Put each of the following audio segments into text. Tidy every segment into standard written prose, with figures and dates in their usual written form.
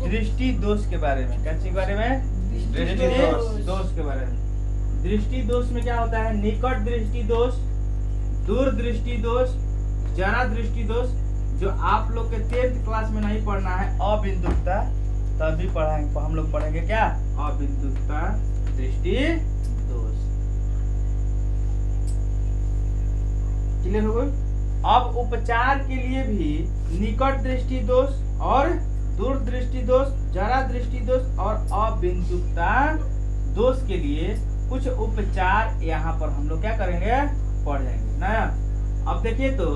दृष्टि दोष के बारे में। कैसे के बारे में? दृष्टि दोष के बारे में। दृष्टि दोष में क्या होता है? निकट दृष्टि दोष, दूर दृष्टि दोष, जरा दृष्टि दोष। जो आप लोग के 10th क्लास में नहीं पढ़ना है अबिंदुकता, तभी पढ़ाएंगे। हम लोग पढ़ेंगे क्या? अबिंदुकता दृष्टि दोष। क्लियर हो गई? अब उपचार के लिए भी निकट दृष्टि दोष और दूर दृष्टि दोष, जरा दृष्टि दोष और अबिंदुकता दोष के लिए कुछ उपचार यहाँ पर हम लोग क्या करेंगे? पढ़ेंगे ना। अब देखिए तो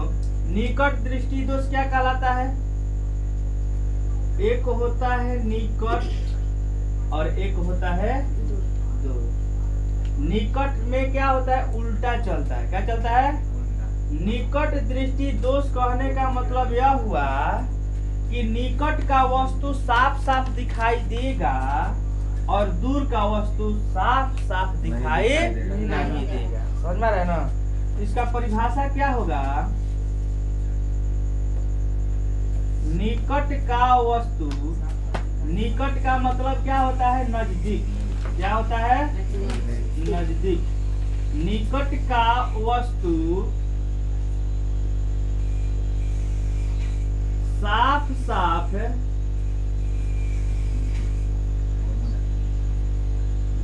निकट दृष्टि दोष क्या कहलाता है? एक होता है निकट और एक होता है दूर। निकट में क्या होता है? उल्टा चलता है। क्या चलता है? निकट दृष्टि दोष कहने का मतलब यह हुआ कि निकट का वस्तु साफ साफ दिखाई देगा और दूर का वस्तु साफ साफ दिखाई नहीं देगा। समझ में आ रहा है ना? इसका परिभाषा क्या होगा? निकट का वस्तु, निकट का मतलब क्या होता है? नजदीक। क्या होता है? नजदीक। निकट का वस्तु साफ साफ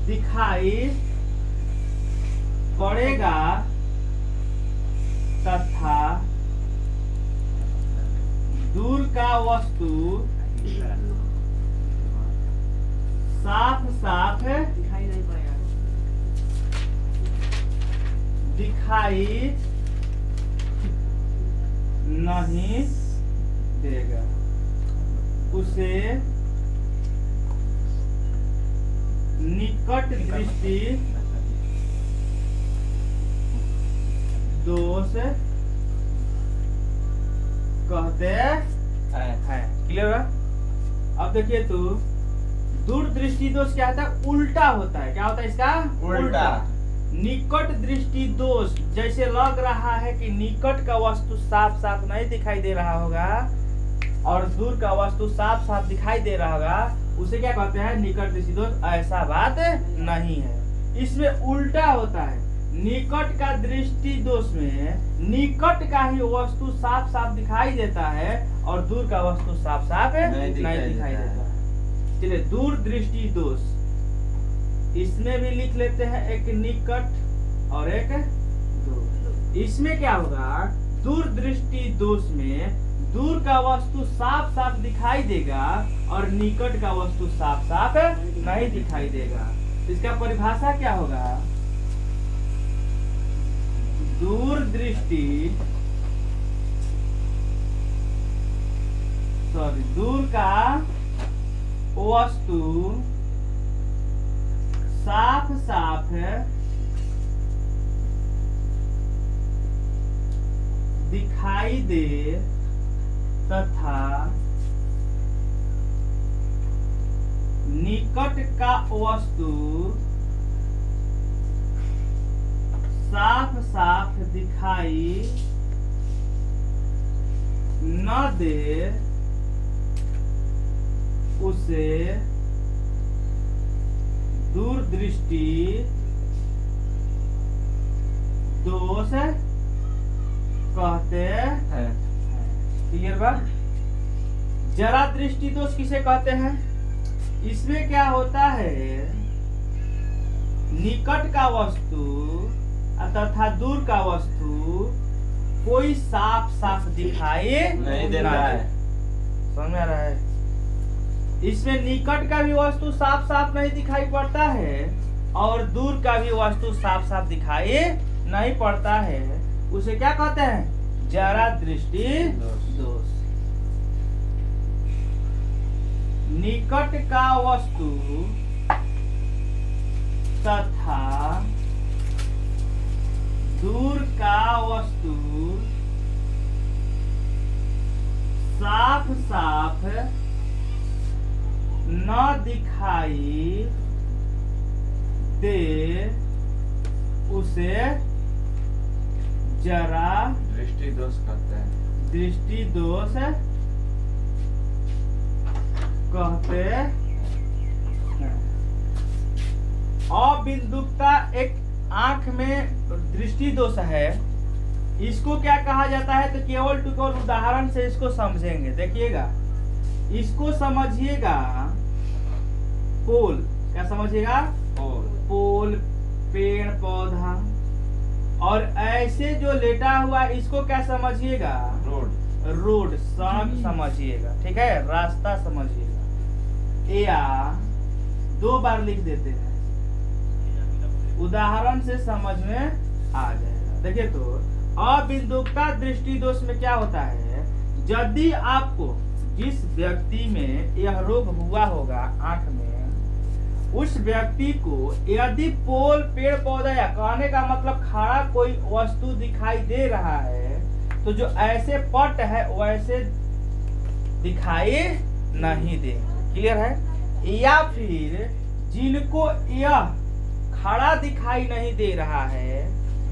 दिखाई पड़ेगा तथा दूर का वस्तु साफ साफ दिखाई नहीं पड़ेगा, दिखाई नहीं देगा। उसे निकट दृष्टि दोष कहते हैं। क्लियर है? अब देखिए तो दूर दृष्टि दोष क्या होता है? उल्टा होता है। क्या होता है इसका? उल्टा। निकट दृष्टि दोष जैसे लग रहा है कि निकट का वस्तु साफ साफ नहीं दिखाई दे रहा होगा और दूर का वस्तु साफ साफ दिखाई दे रहा होगा, उसे क्या कहते हैं? निकट दृष्टि दोष। ऐसा बात नहीं है, इसमें उल्टा होता है। निकट का दृष्टि दोष में निकट का ही वस्तु साफ साफ दिखाई देता है और दूर का वस्तु साफ साफ नहीं दिखाई देता है। चलिए दूर दृष्टि दोष, इसमें भी लिख लेते हैं एक निकट और एक दूर। इसमें क्या होगा? दूर दृष्टि दोष में दूर का वस्तु साफ साफ दिखाई देगा और निकट का वस्तु साफ साफ नहीं दिखाई देगा। इसका परिभाषा क्या होगा? दूर दृष्टि दूर का वस्तु साफ साफ दिखाई दे तथा निकट का वस्तु साफ साफ दिखाई न दे, उसे दूर दृष्टि दोष कहते हैं। क्लियर बात? जरा दृष्टि दोष किसे कहते हैं? इसमें क्या होता है? निकट का वस्तु तथा दूर का वस्तु कोई साफ साफ दिखाई नहीं दे रहा है। समझ में आ रहा है? इसमें निकट का भी वस्तु साफ साफ नहीं दिखाई पड़ता है और दूर का भी वस्तु साफ साफ दिखाई नहीं पड़ता है। उसे क्या कहते हैं? जरा दृष्टि दोष। निकट का वस्तु तथा दूर का वस्तु साफ साफ न दिखाई दे, उसे जरा दृष्टि दोष कहते हैं। दृष्टि दोष कहते हैं। अबिंदुकता एक आंख में दृष्टि दोष है, इसको क्या कहा जाता है? तो केवल टू केवल उदाहरण से इसको समझेंगे। देखिएगा, इसको समझिएगा पोल, क्या समझिएगा? पोल, पेड़ पौधा, और ऐसे जो लेटा हुआ इसको क्या समझिएगा? रोड, सड़क समझिएगा, ठीक है, रास्ता समझिएगा। या 2 बार लिख देते हैं, उदाहरण से समझ में आ जाएगा। देखिए, तो अबिंदुकता दृष्टि दोष में क्या होता है? यदि आपको जिस व्यक्ति में यह रोग हुआ होगा आंख में, उस व्यक्ति को यदि पोल, पेड़ पौधा, या कहने का मतलब खड़ा कोई वस्तु दिखाई दे रहा है, तो जो ऐसे पट है वैसे दिखाई नहीं दे। क्लियर है? या फिर जिनको यह खड़ा दिखाई नहीं दे रहा है,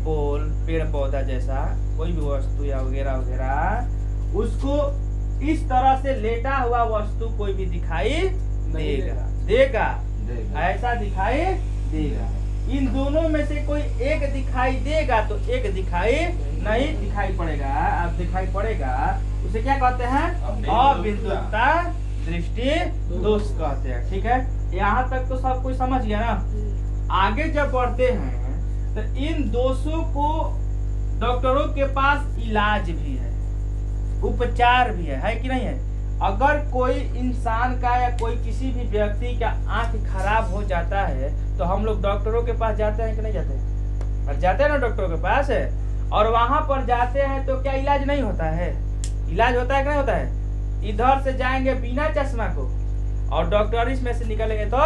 पोल, पेड़ पौधा जैसा कोई भी वस्तु या वगैरह वगैरह, उसको इस तरह से लेटा हुआ वस्तु कोई भी दिखाई देगा, ऐसा दिखाई देगा। इन दोनों में से कोई एक दिखाई देगा तो एक दिखाई नहीं दिखाई पड़ेगा। अब दिखाई पड़ेगा उसे क्या कहते हैं? अबिंदुकता दृष्टि दोष कहते हैं। ठीक है, यहाँ तक तो सब कुछ समझ गया ना। आगे जब बढ़ते हैं तो इन दोषों को डॉक्टरों के पास इलाज भी है, उपचार भी है कि नहीं है? अगर कोई इंसान का या कोई किसी भी व्यक्ति का आंख खराब हो जाता है तो हम लोग डॉक्टरों के पास जाते हैं कि नहीं जाते हैं? और जाते हैं ना डॉक्टरों के पास है, और वहां पर जाते हैं तो क्या इलाज नहीं होता है? इलाज होता है कि नहीं होता है? इधर से जाएंगे बिना चश्मा को और डॉक्टर इसमें से निकलेंगे तो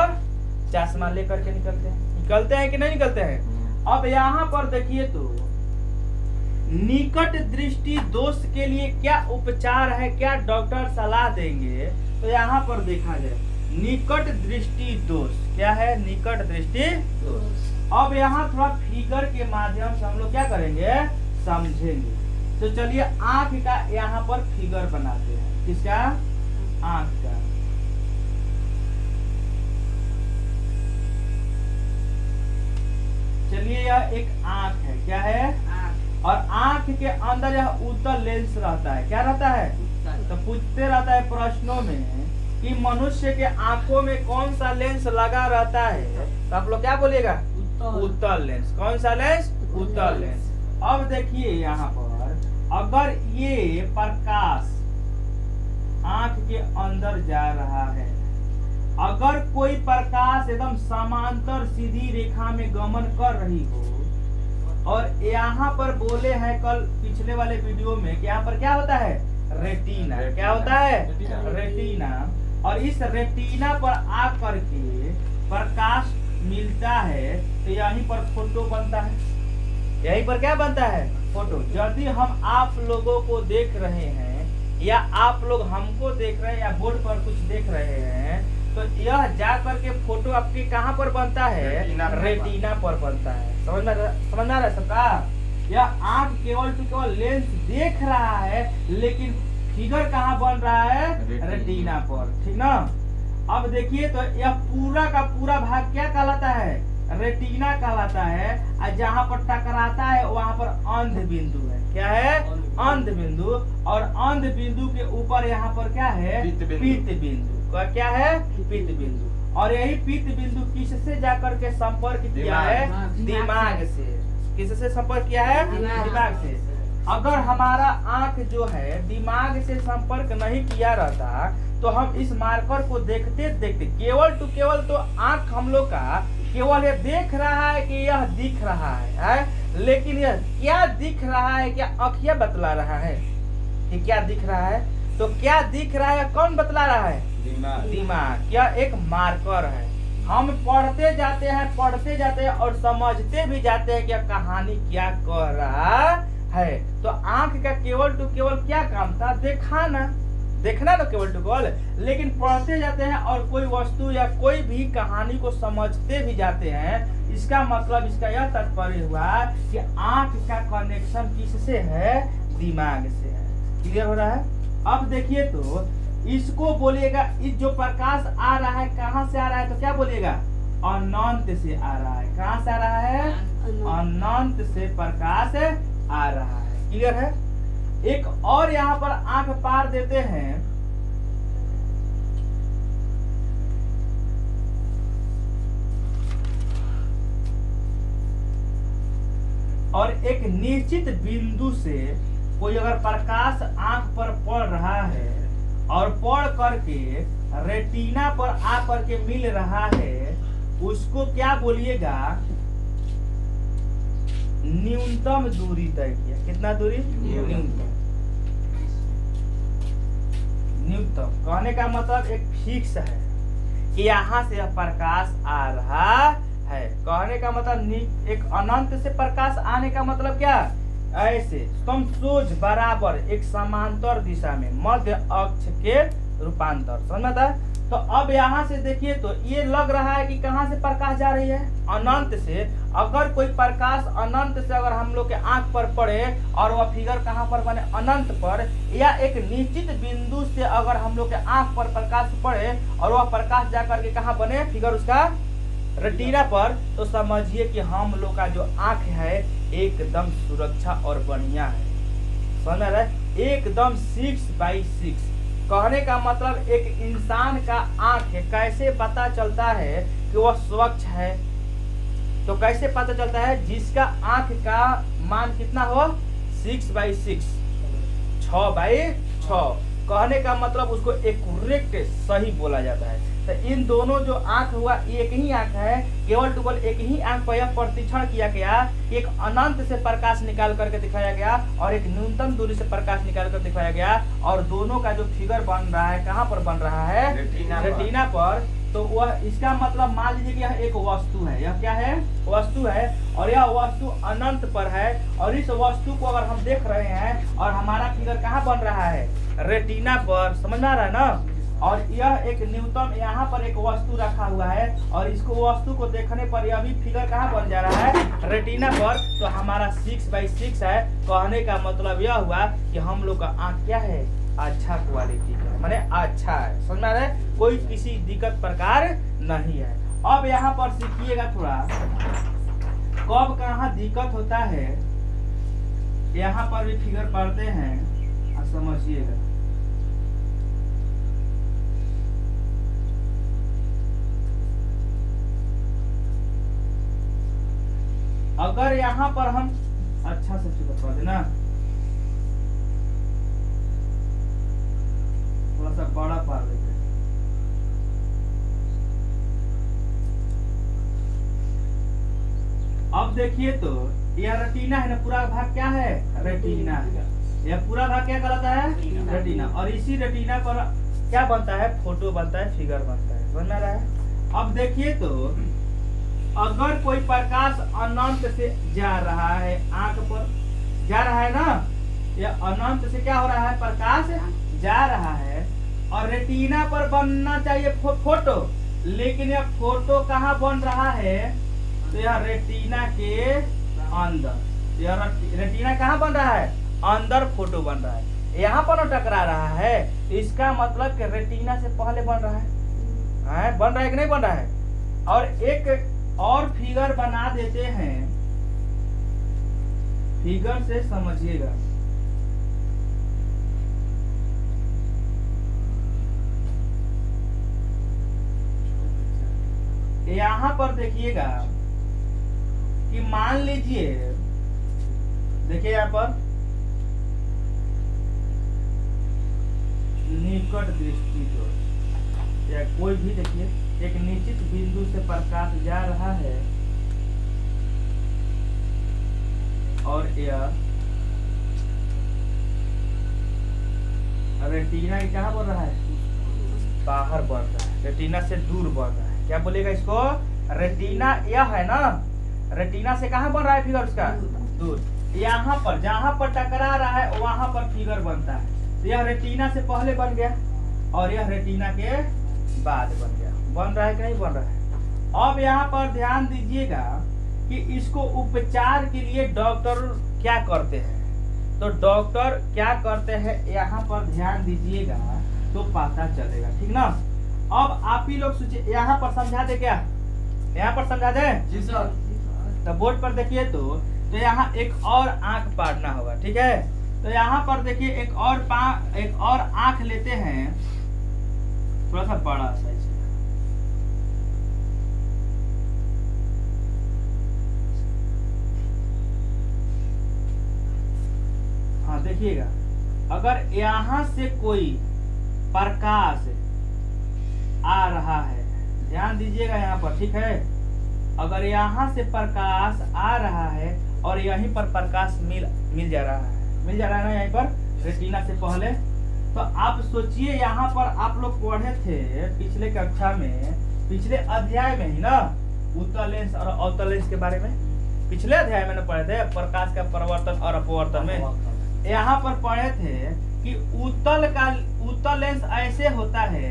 चश्मा लेकर के निकलते हैं कि नहीं निकलते हैं? अब यहाँ पर देखिए तो निकट दृष्टि दोष के लिए क्या उपचार है, क्या डॉक्टर सलाह देंगे? तो यहाँ पर देखा जाए निकट दृष्टि दोष क्या है? निकट दृष्टि दोष। अब यहाँ थोड़ा फिगर के माध्यम से हम लोग क्या करेंगे, समझेंगे। तो चलिए आंख का यहाँ पर फिगर बनाते हैं। किसका? आंख का। चलिए यह एक आंख है, क्या है? और आंख के अंदर यह उत्तल लेंस रहता है। क्या रहता है? तो पूछते रहता है प्रश्नों में कि मनुष्य के आंखों में कौन सा लेंस लगा रहता है? तो आप लोग क्या बोलिएगा? उत्तल लेंस। कौन सा लेंस? उत्तल लेंस। अब देखिए यहाँ पर अगर ये प्रकाश आंख के अंदर जा रहा है, अगर कोई प्रकाश एकदम समांतर सीधी रेखा में गमन कर रही हो, और यहाँ पर बोले हैं कल पिछले वाले वीडियो में कि यहाँ पर क्या होता है? रेटिना। क्या होता है? रेटिना। और इस रेटिना पर आकर के प्रकाश मिलता है तो यहीं पर फोटो बनता है। यहीं पर क्या बनता है? फोटो। यदि हम आप लोगों को देख रहे हैं या आप लोग हमको देख रहे हैं या बोर्ड पर कुछ देख रहे हैं, तो यह जा करके फोटो आपके कहाँ पर बनता है? रेटिना पर बनता है। समझ में आ रहा है सबका? यह आंख केवल टू केवल लेंस देख रहा है, लेकिन फिगर कहाँ बन रहा है? रेटिना पर। ठीक ना? अब देखिए तो यह पूरा का पूरा भाग क्या कहलाता है? रेटिना कहलाता है। और जहाँ पर टकराता है वहां पर अंध बिंदु है। क्या है? अंध बिंदु। और अंध बिंदु के ऊपर यहाँ पर क्या है? पित्त बिंदु। क्या है? पित्त बिंदु। और यही पित्त बिंदु किससे जाकर के संपर्क किया है? दिमाग से। किससे संपर्क किया है? दिमाग से। अगर हमारा आंख जो है दिमाग से संपर्क नहीं किया रहता तो हम इस मार्कर को देखते देखते केवल टू केवल तो आंख हम लोग का केवल ये देख रहा है कि यह दिख रहा है, लेकिन यह क्या दिख रहा है? क्या आँखिया बतला रहा है कि क्या दिख रहा है? तो क्या दिख रहा है? कौन बतला रहा है? दिमाग। क्या एक मार्कर है। हम पढ़ते जाते हैं और समझते भी जाते हैं कि कहानी क्या कह रहा है। तो आंख का केवल टू केवल क्या काम था? देखना तो केवल टू केवल, लेकिन पढ़ते जाते हैं और कोई वस्तु या कोई भी कहानी को समझते भी जाते हैं। इसका मतलब, इसका यह तात्पर्य हुआ कि आंख का कनेक्शन किससे है? दिमाग से है। क्लियर हो रहा है? अब देखिए तो इसको बोलिएगा, इस जो प्रकाश आ रहा है कहाँ से आ रहा है, तो क्या बोलिएगा, अनंत से आ रहा है। कहाँ से आ रहा है, अनंत से प्रकाश आ रहा है। क्लियर है। एक और यहाँ पर आंख पार देते हैं, और एक निश्चित बिंदु से कोई अगर प्रकाश आंख पर पड़ रहा है और पड़ करके रेटिना पर आ करके मिल रहा है, उसको क्या बोलिएगा, न्यूनतम दूरी तय किया। कितना दूरी, न्यूनतम। न्यूनतम कहने का मतलब एक फिक्स है कि यहाँ से प्रकाश आ रहा है। कहने का मतलब एक अनंत से प्रकाश आने का मतलब क्या, ऐसे समसोज बराबर एक समांतर दिशा में मध्य अक्ष के रूपांतर। समझ में आता है। तो अब यहाँ से देखिए तो ये लग रहा है कि कहाँ से प्रकाश जा रही है, अनंत से। अगर कोई प्रकाश अनंत से अगर हम लोग के आंख पर पड़े और वह फिगर कहाँ पर बने, अनंत पर, या एक निश्चित बिंदु से अगर हम लोग के आंख पर प्रकाश पड़े और वह प्रकाश जाकर के कहाँ बने, फिगर उसका रेटिना पर, तो समझिए कि हम लोग का जो आंख है एकदम सुरक्षा और बढ़िया है। समझ में आ रहा है, एकदम 6/6। कहने का मतलब एक इंसान का आंख कैसे पता चलता है कि वह स्वच्छ है, तो कैसे पता चलता है, जिसका आंख का मान कितना हो, 6/6, 6/6। कहने का मतलब उसको एक्यूरेट सही बोला जाता है। तो इन दोनों जो आंख हुआ, एक ही आंख है, केवल एक ही आंख पर यह परीक्षण किया गया, एक अनंत से प्रकाश निकाल करके दिखाया गया और एक न्यूनतम दूरी से प्रकाश निकाल कर दिखाया गया, और दोनों का जो फिगर बन रहा है कहाँ पर बन रहा है, रेटिना पर। तो वह इसका मतलब मान लीजिए कि यह एक वस्तु है, यह क्या है, वस्तु है, और यह वस्तु अनंत पर है, और इस वस्तु को अगर हम देख रहे हैं और हमारा फिगर कहाँ बन रहा है, रेटिना पर। समझ में आ रहा है ना। और यह एक न्यूनतम, यहाँ पर एक वस्तु रखा हुआ है और इसको वस्तु को देखने पर यह भी फिगर कहाँ बन जा रहा है, रेटिना पर। तो हमारा 6/6 है। कहने का मतलब यह हुआ कि हम लोग का आंख क्या है, अच्छा क्वालिटी का, माने अच्छा है। समझ में आ रहा है, कोई किसी दिक्कत प्रकार नहीं है। अब यहाँ पर सीखिएगा थोड़ा, कब कहाँ दिक्कत होता है, यहाँ पर भी फिगर पढ़ते हैं, समझिएगा। अगर यहाँ पर हम अच्छा से चिपका देना, थोड़ा सा बड़ा पार लेते हैं। अब देखिए तो यह रेटिना है ना, पूरा भाग क्या है, रेटिना है। यह पूरा भाग क्या कहलाता है, रेटिना। और इसी रेटिना पर क्या बनता है, फोटो बनता है, फिगर बनता है। समझ में आ रहा है। अब देखिए तो अगर कोई प्रकाश अनंत से जा रहा है, आंख पर जा रहा है ना, यह अनंत से क्या हो रहा है, प्रकाश जा रहा है, और रेटिना पर बनना चाहिए फोटो, लेकिन यह फोटो कहाँ बन रहा है, तो यह रेटिना के अंदर। यह रेटिना कहाँ बन रहा है, अंदर फोटो बन रहा है, यहाँ पर टकरा रहा है। इसका मतलब कि रेटिना से पहले बन रहा है, बन रहा है कि नहीं बन रहा है। और एक और फिगर बना देते हैं, फिगर से समझिएगा। यहाँ पर देखिएगा कि मान लीजिए, देखिए यहाँ पर निकट दृष्टि दोष, या कोई भी देखिए एक निश्चित बिंदु से प्रकाश जा रहा है और यह रेटिना कहाँ बन रहा है, बाहर बन रहा है, रेटिना से दूर बन रहा है। क्या बोलेगा इसको, रेटिना यह है ना, रेटिना से कहाँ बन रहा है फिगर उसका, दूर। यहाँ पर जहाँ पर टकरा रहा है वहां पर फिगर बनता है। तो यह रेटिना से पहले बन गया और यह रेटिना के बाद बन गया। बन रहा है कि नहीं बन रहा है। अब यहाँ पर ध्यान दीजिएगा कि इसको उपचार के लिए डॉक्टर क्या करते हैं। तो डॉक्टर क्या करते हैं, यहाँ पर ध्यान दीजिएगा तो पता चलेगा, ठीक ना। अब आप ही लोग सोचिए, यहाँ पर समझा दे क्या, यहाँ पर समझा दे जी सर। तो बोर्ड पर देखिए तो यहाँ एक और आंख पाड़ना होगा, ठीक है। तो यहाँ पर देखिए एक और आंख लेते हैं, थोड़ा सा बड़ा साइज। हाँ देखिएगा, अगर यहाँ से कोई प्रकाश आ रहा है, ध्यान दीजिएगा यहाँ पर, ठीक है। अगर यहाँ से प्रकाश आ रहा है और यहीं पर प्रकाश मिल जा रहा है ना, यहीं पर रेटिना से पहले, तो आप सोचिए यहाँ पर आप लोग पढ़े थे पिछले कक्षा में, पिछले अध्याय में ही ना, उत्तल लेंस और अवतल लेंस के बारे में पिछले अध्याय में ना पढ़े थे, प्रकाश का परिवर्तन और अपवर्तन में। यहाँ पर पढ़े थे कि उत्तल लेंस ऐसे होता है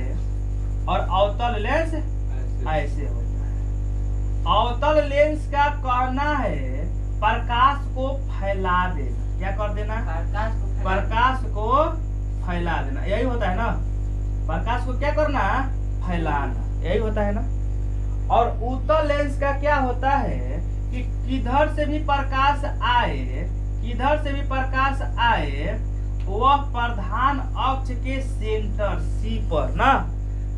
और अवतल लेंस ऐसे होता है। अवतल लेंस का कहना है प्रकाश को फैला देना, क्या कर देना, प्रकाश को फैला देना, यही होता है ना। प्रकाश को क्या करना, फैलाना, यही होता है ना। और उत्तल लेंस का क्या होता है कि किधर से भी प्रकाश आए वह प्रधान अक्ष के सेंटर सी पर ना,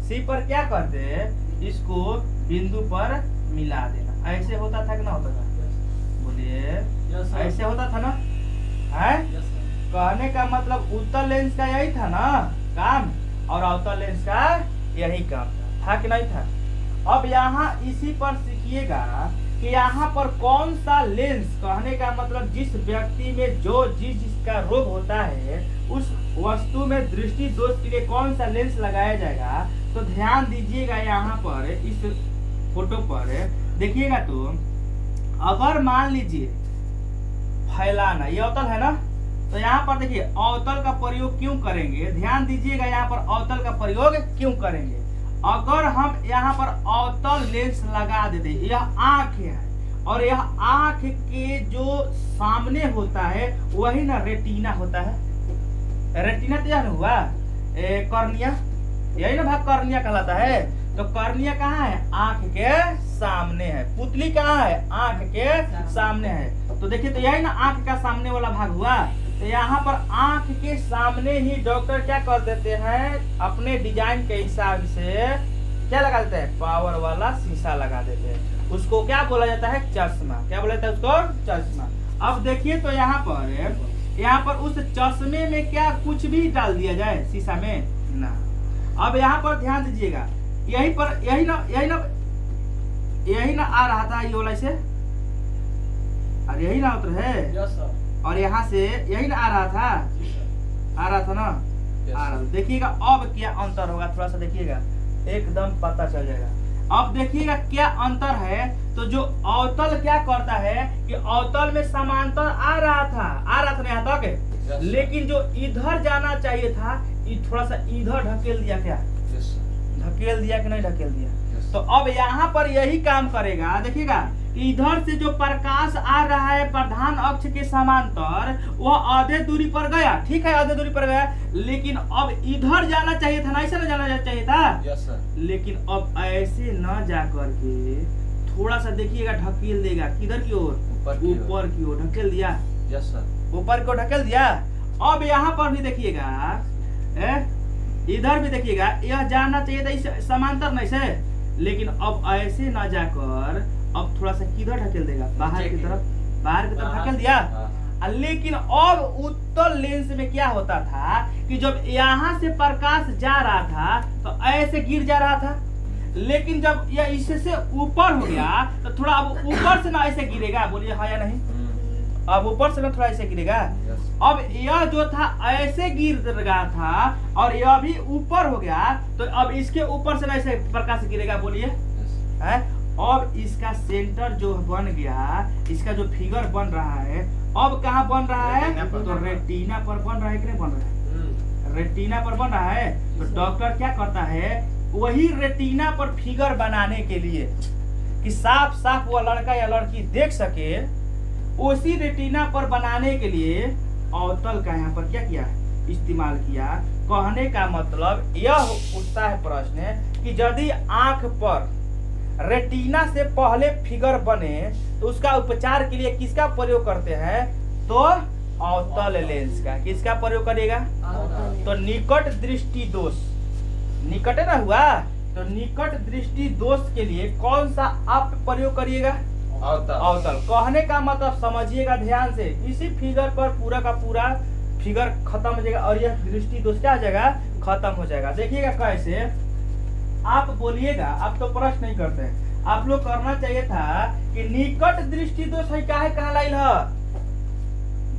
सी पर क्या कर दे, इसको बिंदु पर मिला देना। ऐसे होता था कि ना होता था, बोलिए ऐसे होता था ना, है। कहने का मतलब उत्तल लेंस का यही था ना काम, और अवतल लेंस का यही काम था कि नहीं था। अब यहाँ इसी पर सीखिएगा कि यहाँ पर कौन सा लेंस, कहने का मतलब जिस व्यक्ति में जो जिसका रोग होता है उस वस्तु में दृष्टि दोष के लिए कौन सा लेंस लगाया जाएगा। तो ध्यान दीजिएगा यहाँ पर, इस फोटो पर देखिएगा तो अगर मान लीजिए फैलाना, ये अवतल है ना, तो यहाँ पर देखिए अवतल का प्रयोग क्यों करेंगे, ध्यान दीजिएगा यहाँ पर अवतल का प्रयोग क्यों करेंगे। अगर हम यहाँ पर अवतल लेंस लगा देते, यह आंख है और यह आंख के जो सामने होता है वही ना रेटिना होता है। रेटिना तो यह हुआ कॉर्निया, यही ना भाग कॉर्निया कहलाता है। तो कॉर्निया कहाँ है, आंख के सामने है। पुतली कहाँ है, आंख के सामने है। तो देखिए तो यही ना आंख का सामने वाला भाग हुआ। तो यहाँ पर आंख के सामने ही डॉक्टर क्या कर देते हैं, अपने डिजाइन के हिसाब से क्या लगा देते हैं, पावर वाला शीशा लगा देते हैं। उसको क्या बोला जाता है, चश्मा। क्या बोला जाता है उसको, चश्मा। अब देखिए तो यहाँ पर उस चश्मे में क्या कुछ भी डाल दिया जाए शीशा में ना। अब यहाँ पर ध्यान दीजिएगा, यही ना आ रहा था ये वाला से, और यही ना उतर है, और यहाँ से यही ना आ रहा था ना, आ रहा। देखिएगा अब क्या अंतर होगा, थोड़ा सा देखिएगा, एकदम पता चल जाएगा। अब देखिएगा क्या अंतर है। तो जो अवतल क्या करता है कि अवतल में समांतर आ रहा था यहाँ तक, लेकिन जो इधर जाना चाहिए था थोड़ा सा इधर ढकेल दिया, क्या ढकेल दिया कि नहीं ढकेल दिया। तो अब यहाँ पर यही काम करेगा, देखिएगा इधर से जो प्रकाश आ रहा है प्रधान अक्ष के समांतर, वह आधे दूरी पर गया, ठीक है, आधे दूरी पर गया, लेकिन अब इधर जाना चाहिए था ना, ऐसे ना जाना चाहिए था। Yes sir. लेकिन अब ऐसे न जा करके थोड़ा सा देखिएगा ढकेल देगा, किधर की ओर, ऊपर की ओर ढकेल दिया। Yes sir. ऊपर को ढकेल दिया। अब यहाँ पर भी देखिएगा, इधर भी देखिएगा, यह जाना चाहिए था इस समांतर नहीं से, लेकिन अब ऐसे ना जाकर अब थोड़ा सा किधर ढकेल देगा, बाहर की तरफ ढकेल दिया। लेकिन अब उत्तल लेंस में क्या होता था कि जब यहाँ से प्रकाश जा रहा था तो ऐसे गिर जा रहा था, लेकिन जब यह इससे ऊपर हो गया तो थोड़ा अब ऊपर से ना ऐसे गिरेगा, बोलिए हाँ या नहीं, अब ऊपर से ना थोड़ा ऐसे गिरेगा। अब यह जो था ऐसे गिर रहा था और यह भी ऊपर हो गया, तो अब इसके ऊपर से ना ऐसे प्रकाश गिरेगा, बोलिए है। अब इसका सेंटर जो बन गया, इसका जो फिगर बन रहा है, अब कहाँ बन रहा है, तो रेटिना पर बन रहा है कि नहीं बन रहा है, रेटिना पर बन रहा है। तो डॉक्टर क्या करता है, वही रेटिना पर फिगर बनाने के लिए कि साफ साफ वो लड़का या लड़की देख सके, उसी रेटिना पर बनाने के लिए अवतल का यहाँ पर क्या किया है, इस्तेमाल किया। कहने का मतलब यह उठता है प्रश्न कि यदि आंख पर रेटिना से पहले फिगर बने तो उसका उपचार के लिए किसका प्रयोग करते हैं? तो अवतल लेंस का। किसका प्रयोग करेगा? तो निकट दृष्टि दोष, निकट है ना हुआ, तो निकट दृष्टि दोष के लिए कौन सा आप प्रयोग करिएगा? अवतल। कहने का मतलब समझिएगा ध्यान से, इसी फिगर पर पूरा का पूरा फिगर खत्म हो जाएगा और यह दृष्टि दोष क्या हो जाएगा? खत्म हो जाएगा। देखिएगा कैसे, आप बोलिएगा, आप तो प्रश्न नहीं करते हैं, आप लोग करना चाहिए था कि निकट दृष्टि दोष है काहे कहाँ लाइल है,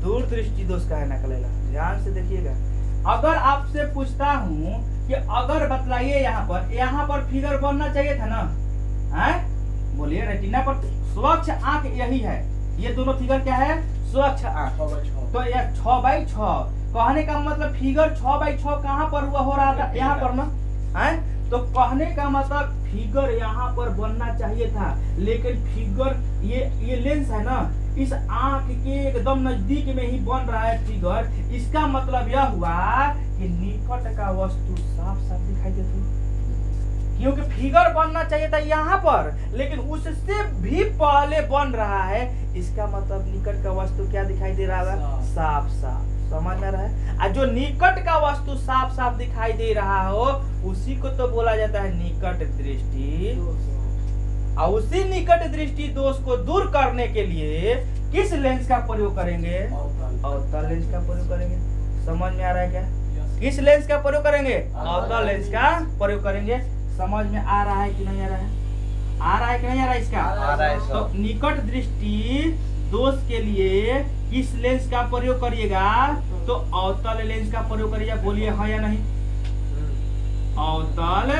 दूर दृष्टि दोष काहे ना कलेला। ध्यान से देखिएगा, अगर आपसे पूछता हूँ कि अगर बतलाइए यहाँ पर फिगर बनना चाहिए था ना, है बोलिए, रेटिना पर स्वच्छ आंख यही है, ये दोनों फिगर क्या है? स्वच्छ आंख। तो यह 6/6 कहने का मतलब फिगर 6/6 कहाँ पर हुआ हो रहा था? यहाँ पर ना, है तो कहने का मतलब फिगर यहाँ पर बनना चाहिए था, लेकिन फिगर ये लेंस है ना, इस आंख के एकदम नजदीक में ही बन रहा है फिगर। इसका मतलब यह हुआ कि निकट का वस्तु साफ साफ दिखाई देता है, क्योंकि फिगर बनना चाहिए था यहाँ पर, लेकिन उससे भी पहले बन रहा है। इसका मतलब निकट का वस्तु क्या दिखाई दे रहा है? साफ साफ। समझ में रहा है? और जो निकट का वस्तु साफ साफ दिखाई दे रहा हो उसी को तो बोला जाता है निकट दृष्टि। और उसी निकट दृष्टि दोष को दूर करने के लिए किस लेंस का प्रयोग करेंगे? अवतल लेंस का प्रयोग करेंगे। समझ में आ रहा है क्या? किस लेंस का प्रयोग करेंगे? अवतल लेंस का प्रयोग करेंगे। समझ में आ रहा है कि नहीं आ रहा है? आ रहा है कि नहीं आ रहा है? इसका आ रहा है। तो निकट दृष्टि दोष के लिए किस लेंस का प्रयोग करिएगा? तो अवतल लेंस का प्रयोग करिएगा। बोलिए हाँ या नहीं? अवतल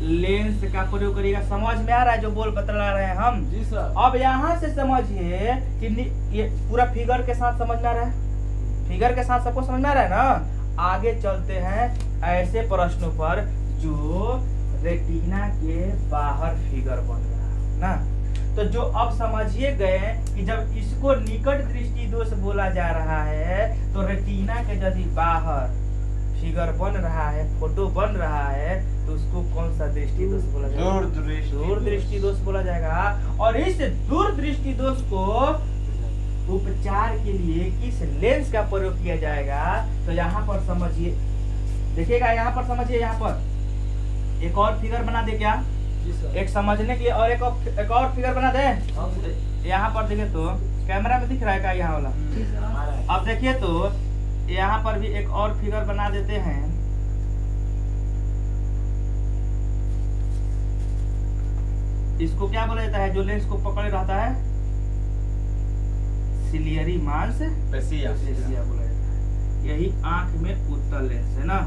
लेंस का प्रयोग करिएगा। समझ में आ रहा है जो बोल बतला रहे हैं हम? जी सर। अब यहाँ से समझिए कि ये पूरा फिगर के साथ समझ में आ रहा है? फिगर के साथ सबको समझ में आ रहा है ना? आगे चलते हैं ऐसे प्रश्नों पर जो रेटिना के बाहर फिगर बन रहा है ना। तो जो अब समझिए गए कि जब इसको निकट दृष्टि दोष बोला जा रहा है तो रेटिना के यदि बाहर फिगर बन रहा है, फोटो बन रहा है, तो उसको कौन सा दृष्टि दोष बोला जाएगा? दूर दृष्टि दोष बोला जाएगा। और इस दूर दृष्टि दोष को उपचार के लिए किस लेंस का प्रयोग किया जाएगा? तो यहाँ पर समझिए, देखिएगा यहाँ पर समझिए, यहाँ पर एक और फिगर बना दे क्या? एक समझने के लिए और एक और फिगर बना दे। यहाँ पर देखिए तो कैमरा में दिख रहा है क्या यहाँ वाला? अब देखिए तो यहाँ पर भी एक और फिगर बना देते हैं। इसको क्या बोला जाता है जो लेंस को पकड़े रहता है? सिलियरी मांसपेशिया बोला जाता है। यही आंख में उत्तल लेंस है ना।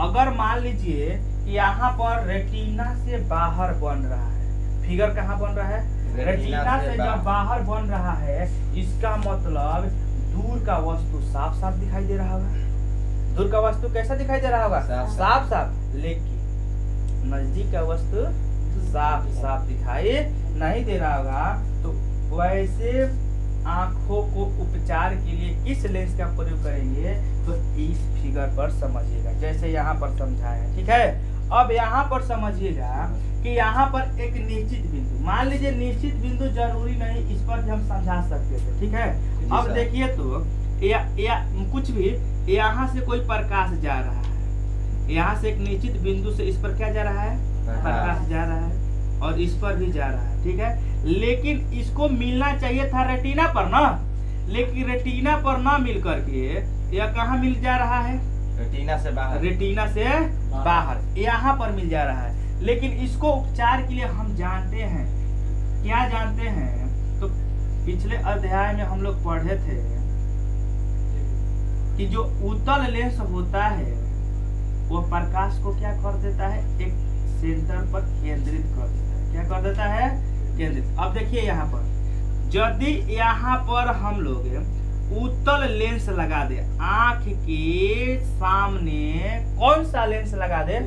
अगर मान लीजिए कि यहाँ पर रेटिना से बाहर बन रहा है, फिगर कहाँ बन रहा है? रेटिना से जब बाहर बन रहा है, इसका मतलब दूर का वस्तु साफ साफ दिखाई दे रहा होगा। दूर का वस्तु कैसा दिखाई दे रहा होगा? साफ साफ। लेकिन नजदीक का वस्तु साफ साफ दिखाई नहीं दे रहा होगा। तो वैसे आंखों को उपचार के लिए किस लेंस का प्रयोग करेंगे? तो इस फिगर पर समझिएगा, जैसे यहाँ पर समझाया है। ठीक है, अब यहाँ पर समझिएगा कि यहाँ पर एक निश्चित बिंदु, मान लीजिए निश्चित बिंदु जरूरी नहीं, इस पर भी हम समझा सकते थे। ठीक है, अब देखिए तो या कुछ भी, यहाँ से कोई प्रकाश जा रहा है, यहाँ से एक निश्चित बिंदु से इस पर क्या जा रहा है? प्रकाश जा रहा है, और इस पर भी जा रहा है। ठीक है, लेकिन इसको मिलना चाहिए था रेटिना पर ना, लेकिन रेटिना पर ना मिल करके यह कहाँ मिल जा रहा है? रेटिना से बाहर। रेटिना से बाहर यहाँ पर मिल जा रहा है। लेकिन इसको उपचार के लिए हम जानते हैं, क्या जानते हैं? तो पिछले अध्याय में हम लोग पढ़े थे कि जो उत्तल लेंस होता है वो प्रकाश को क्या कर देता है? एक सेंटर पर केंद्रित कर देता है। क्या कर देता है? केंद्रित। अब देखिए यहाँ पर, यदि यहाँ पर हम लोग उत्तल लेंस लगा दे, आंख के सामने कौन सा लेंस लगा दे?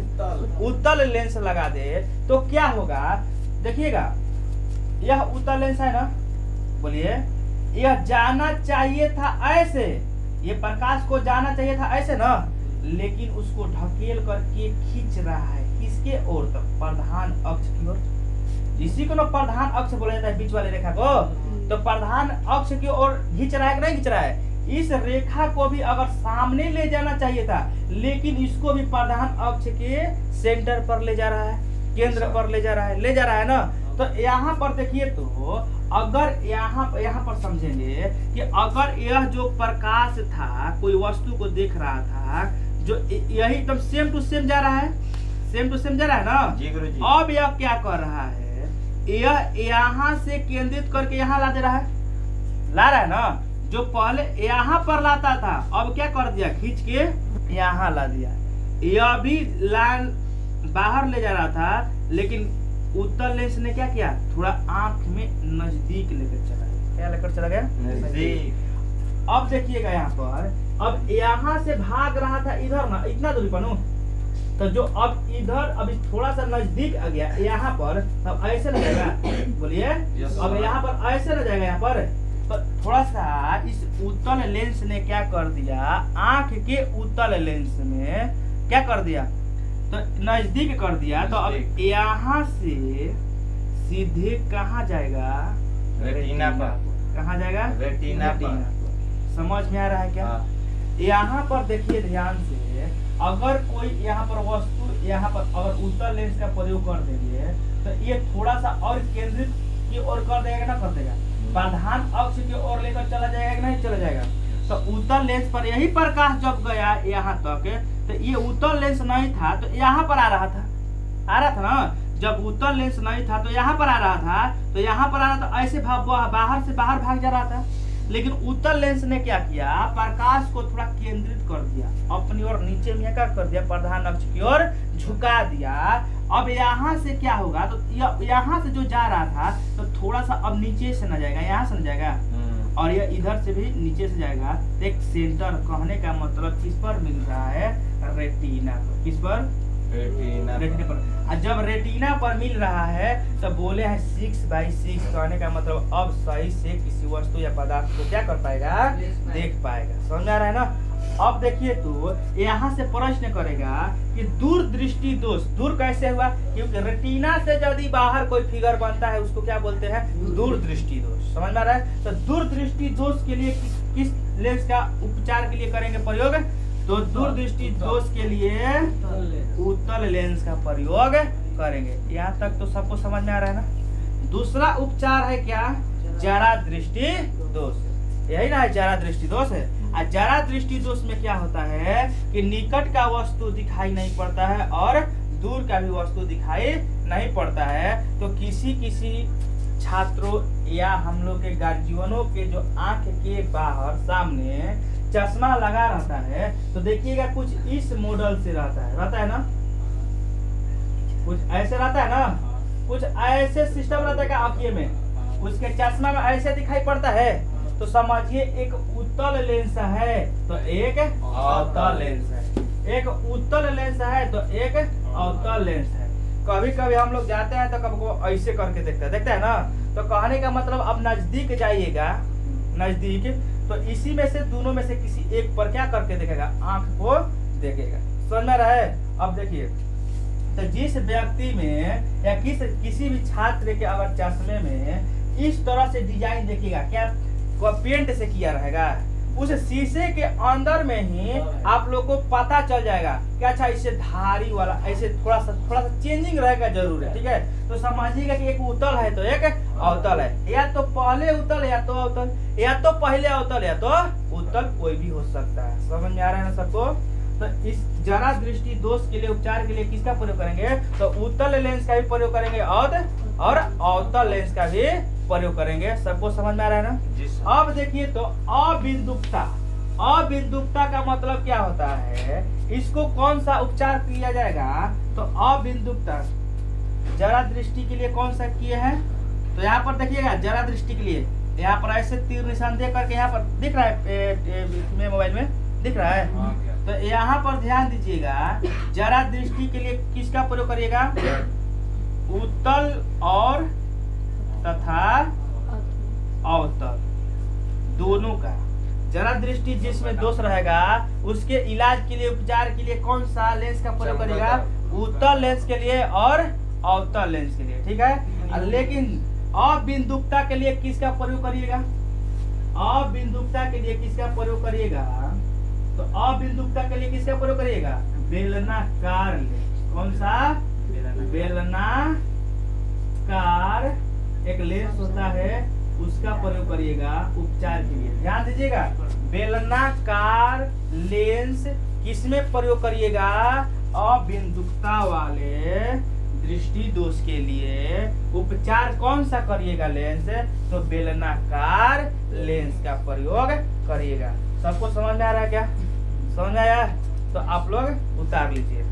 उत्तल लेंस लगा दे, तो क्या होगा? देखिएगा, यह उत्तल लेंस है ना, बोलिए, यह जाना चाहिए था ऐसे, ये प्रकाश को जाना चाहिए था ऐसे ना, लेकिन उसको ढकेल करके खींच रहा है किसके ओर तक, प्रधान अक्ष की ओर। इसी को ना प्रधान अक्ष बोला जाता है, बीच वाले रेखा को। तो प्रधान अक्ष की ओर खींच रहा है कि नहीं खींच रहा है। इस रेखा को भी अगर सामने ले जाना चाहिए था, लेकिन इसको भी प्रधान अक्ष के सेंटर पर ले जा रहा है, केंद्र पर ले जा रहा है ना। तो यहाँ पर देखिए, तो अगर यहाँ पर समझेंगे कि अगर यह जो प्रकाश था, कोई वस्तु को देख रहा था, जो यही एकदम सेम टू सेम जा रहा है, सेम टू सेम जा रहा है ना जी गुरुजी। अब यह क्या कर रहा है, यह यहाँ से केंद्रित करके यहाँ ला दे रहा है, ला रहा है ना। जो पहले यहाँ पर लाता था, अब क्या कर दिया, खींच के यहाँ ला दिया। यह भी लाइन बाहर ले जा रहा था, लेकिन उत्तल लेंस ने क्या किया, थोड़ा आंख में नजदीक लेकर चला गया। क्या लेकर चला गया, नजदीक। अब देखिएगा यहाँ पर, अब यहाँ से भाग रहा था इधर ना, इतना दूरी पर नो, तो जो अब इधर अभी थोड़ा सा नजदीक आ गया यहाँ पर, तब ऐसे न जाएगा, बोलिए। अब यहाँ पर ऐसे न जाएगा, यहाँ पर तो थोड़ा सा इस उत्तल लेंस ने क्या कर दिया, आंख के उत्तल लेंस में क्या कर दिया, तो नजदीक कर दिया। तो अब यहाँ से सीधे कहाँ जाएगा, रेटिना पर। कहाँ जाएगा, रेटिना पर। समझ में आ रहा है क्या? यहाँ पर देखिए ध्यान से, अगर कोई यहाँ पर वस्तु यहाँ पर अगर उत्तल लेंस का प्रयोग कर देंगे, तो ये थोड़ा सा और केंद्रित की ओर कर देगा ना, कर देगा, प्रधान अक्ष की ओर लेकर चला जाएगा कि नहीं चला जाएगा। तो उत्तल लेंस पर यही प्रकाश जब गया यहाँ तक, तो ये उत्तल लेंस नहीं था तो यहाँ पर आ रहा था ना। जब उत्तल लेंस नहीं था तो यहाँ पर आ रहा था, तो यहाँ पर आ रहा था, ऐसे बाहर से बाहर भाग जा रहा था। लेकिन उत्तल लेंस ने क्या किया, प्रकाश को थोड़ा केंद्रित कर दिया अपनी ओर, नीचे में क्या कर दिया, प्रधान अक्ष की ओर झुका दिया। अब यहाँ से क्या होगा, तो यहाँ से जो जा रहा था तो थोड़ा सा अब नीचे से न जाएगा, यहाँ से न जाएगा, और ये इधर से भी नीचे से जाएगा। एक सेंटर, कहने का मतलब किस पर मिल रहा है, रेटिना पर। किस पर, रेटिना पर। और जब रेटिना पर मिल रहा है तो बोले हैं 6/6, कहने का मतलब अब सही से किसी वस्तु या पदार्थ को क्या कर पाएगा, देख पाएगा। समझ आ रहा है ना। अब देखिए, तो यहाँ से प्रश्न करेगा कि दूरदृष्टि दोष दूर कैसे हुआ, क्योंकि रेटिना से यदि बाहर कोई फिगर बनता है उसको क्या बोलते हैं, दूरदृष्टि दोष। समझ में आ रहा है। तो दूरदृष्टि दोष के लिए किस लेंस का उपचार के लिए करेंगे प्रयोग, तो दूरदृष्टि दोष के लिए उत्तल लेंस का प्रयोग करेंगे। यहाँ तक तो सबको समझ में आ रहा है ना। दूसरा उपचार है क्या, जरा दृष्टि दोष, यही ना है, जरा दृष्टि दोष है। और जरा दृष्टि दोष में क्या होता है कि निकट का वस्तु दिखाई नहीं पड़ता है और दूर का भी वस्तु दिखाई नहीं पड़ता है। तो किसी छात्रों या हम लोग के गार्जियनों के जो आंख के बाहर सामने चश्मा लगा रहता है, तो देखिएगा कुछ इस मॉडल से रहता है ना, कुछ ऐसे रहता है ना, कुछ ऐसे सिस्टम रहता है आंखिए में, उसके चश्मा में ऐसे दिखाई पड़ता है। तो समझिए एक उत्तल लेंस है तो एक अवतल लेंस है, एक उत्तल लेंस है तो एक अवतल लेंस है। कभी कभी हम लोग जाते हैं तो कभी को ऐसे करके देखते हैं ना, तो कहने का मतलब अब नजदीक जाइएगा, नजदीक, तो इसी में से दोनों में से किसी एक पर क्या करके देखेगा, आंख को देखेगा। समझ में रहा है। अब देखिए, तो जिस व्यक्ति में या किसी भी छात्र के अगर चश्मे में इस तरह से डिजाइन देखिएगा, क्या पेंट से किया रहेगा, उस शीशे के अंदर में ही आप लोग को पता चल जाएगा कि अच्छा इससे धारी वाला ऐसे थोड़ा सा चेंजिंग रहेगा जरूर है। ठीक है, तो समझिएगा कि एक उत्तल है तो एक अवतल है, या तो पहले उत्तल या तो अवतल, या तो पहले अवतल या तो उत्तल, कोई भी हो सकता है। समझ में आ रहा है ना सबको। तो इस जरा दृष्टि दोष के लिए उपचार के लिए किसका प्रयोग करेंगे, तो उत्तल लेंस का भी प्रयोग करेंगे और अवतल लेंस का भी प्रयोग करेंगे। सबको समझ में आ रहा है ना। अब देखिए, तो अबिंदुकता, अबिंदुकता का मतलब क्या होता है, इसको कौन सा उपचार किया जाएगा, तो अबिंदुकता जरा दृष्टि के लिए कौन सा किए हैं, तो यहाँ पर देखिएगा जरा दृष्टि के लिए यहाँ पर ऐसे तीर निशान दे करके यहाँ पर दिख रहा है, मोबाइल में दिख रहा है। तो यहाँ पर ध्यान दीजिएगा, जरा दृष्टि के लिए किसका प्रयोग करिएगा, उत्तल और तथा अवतल दोनों का। जरा ज्ञान दृष्टि जिसमें दोष रहेगा उसके इलाज के लिए, उपचार के लिए कौन सा लेंस का प्रयोग करिएगा? उत्तल लेंस के लिए और अवतल लेंस के लिए, ठीक है। लेकिन अबिंदुकता के लिए किसका प्रयोग करिएगा? अबिंदुकता के लिए किसका प्रयोग करिएगा? तो अबिंदुकता के लिए किसका प्रयोग करिएगा? बेलनाकार लेंस। कौन सा? बेलनाकार एक लेंस होता है, उसका प्रयोग करिएगा उपचार के लिए। ध्यान दीजिएगा, बेलनाकार लेंस किसमें प्रयोग करिएगा? अबिंदुकता वाले दृष्टि दोष के लिए उपचार कौन सा करिएगा लेंस? तो बेलनाकार लेंस का प्रयोग करिएगा। सबको समझ में आ रहा है क्या? समझ में आया? तो आप लोग उतार लीजिए।